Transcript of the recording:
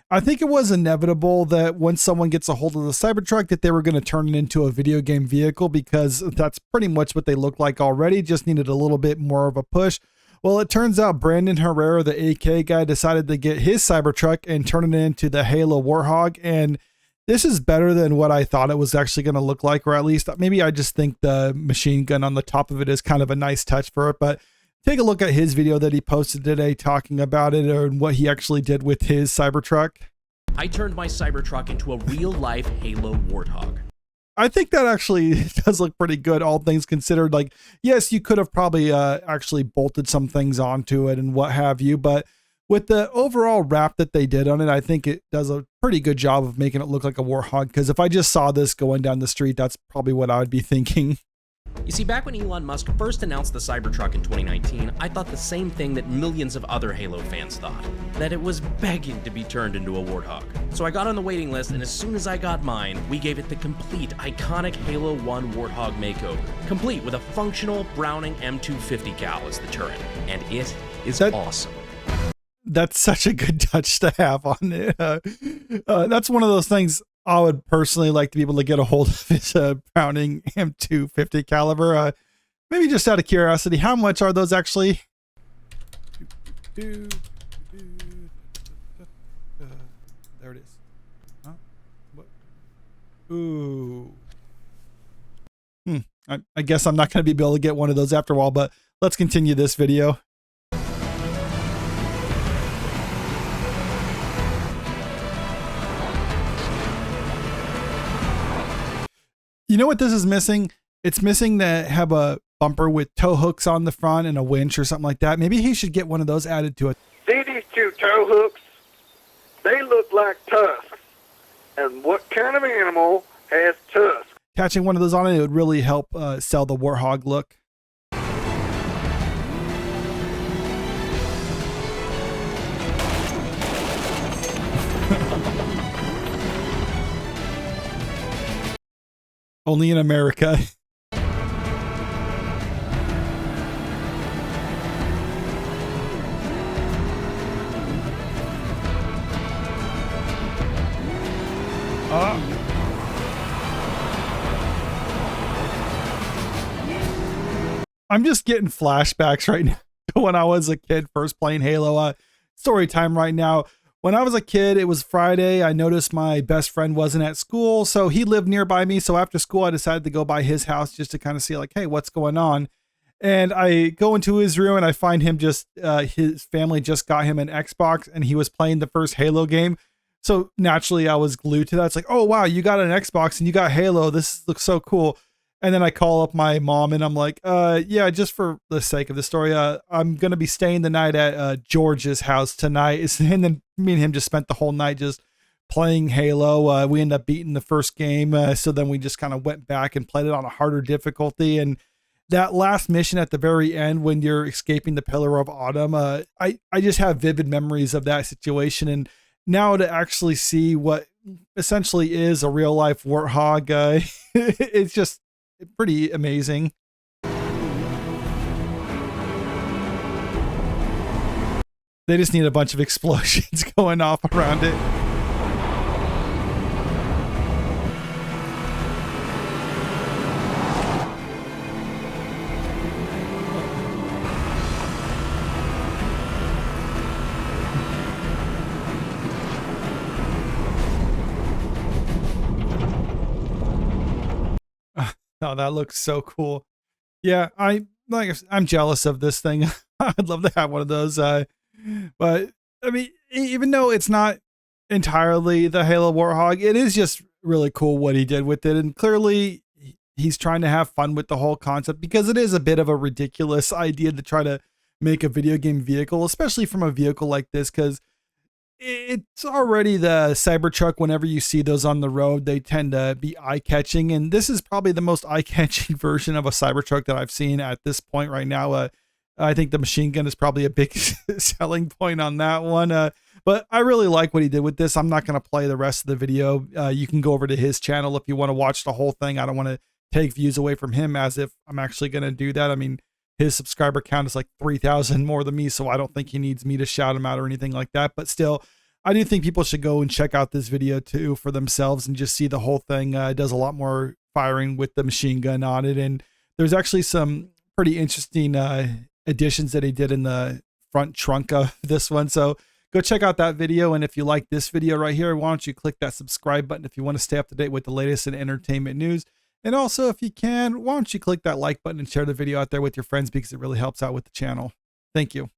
I think it was inevitable that once someone gets a hold of the Cybertruck that they were going to turn it into a video game vehicle, because that's pretty much what they look like already, just needed a little bit more of a push. Well, it turns out Brandon Hererra, the AK guy, decided to get his Cybertruck and turn it into the Halo Warthog, and this is better than what I thought it was actually going to look like, or at least maybe I just think the machine gun on the top of it is kind of a nice touch for it. But take a look at his video that he posted today talking about it and what he actually did with his Cybertruck. I turned my Cybertruck into a real-life Halo Warthog. I think that actually does look pretty good, all things considered. Like, yes, you could have probably actually bolted some things onto it and what have you, but with the overall wrap that they did on it, I think it does a pretty good job of making it look like a Warthog, because if I just saw this going down the street, that's probably what I would be thinking. You see, back when Elon Musk first announced the Cybertruck in 2019, I thought the same thing that millions of other Halo fans thought, that it was begging to be turned into a Warthog. So I got on the waiting list, and as soon as I got mine, we gave it the complete, iconic Halo 1 Warthog makeover, complete with a functional Browning M250 cal as the turret, and it is awesome. That's such a good touch to have on it. That's one of those things I would personally like to be able to get a hold of, is a Browning M250 caliber. Maybe just out of curiosity, how much are those actually? There it is. Huh? What? Ooh. I guess I'm not going to be able to get one of those after a while, but let's continue this video. You know what this is missing? It's missing to have a bumper with tow hooks on the front and a winch or something like that. Maybe he should get one of those added to it. See these two tow hooks? They look like tusks. And what kind of animal has tusks? Catching one of those on it would really help sell the Warthog look. Only in America. I'm just getting flashbacks right now to when I was a kid first playing Halo. Story time right now. When I was a kid, it was Friday. I noticed my best friend wasn't at school, so he lived nearby me. So after school, I decided to go by his house just to kind of see like, hey, what's going on? And I go into his room and I find him just, his family just got him an Xbox and he was playing the first Halo game. So naturally I was glued to that. It's like, oh, wow, you got an Xbox and you got Halo. This looks so cool. And then I call up my mom and I'm like, yeah, just for the sake of the story, I'm going to be staying the night at George's house tonight. And then me and him just spent the whole night just playing Halo. We ended up beating the first game. So then we just kind of went back and played it on a harder difficulty. And that last mission at the very end, when you're escaping the Pillar of Autumn, I just have vivid memories of that situation. And now to actually see what essentially is a real life Warthog, it's just pretty amazing. They just need a bunch of explosions going off around it. Oh, that looks so cool. Yeah, I'm jealous of this thing. I'd love to have one of those. But I mean, even though it's not entirely the Halo Warthog, it is just really cool what he did with it. And clearly he's trying to have fun with the whole concept, because it is a bit of a ridiculous idea to try to make a video game vehicle, especially from a vehicle like this, because it's already the Cybertruck. Whenever you see those on the road, they tend to be eye-catching, and this is probably the most eye-catching version of a Cybertruck that I've seen at this point right now. I think the machine gun is probably a big selling point on that one. But I really like what he did with this. I'm not going to play the rest of the video. You can go over to his channel if you want to watch the whole thing. I don't want to take views away from him as if I'm actually going to do that. I mean, his subscriber count is like 3,000 more than me, so I don't think he needs me to shout him out or anything like that. But still, I do think people should go and check out this video too for themselves and just see the whole thing. It does a lot more firing with the machine gun on it. And there's actually some pretty interesting additions that he did in the front trunk of this one. So go check out that video. And if you like this video right here, why don't you click that subscribe button if you want to stay up to date with the latest in entertainment news. And also, if you can, why don't you click that like button and share the video out there with your friends, because it really helps out with the channel. Thank you.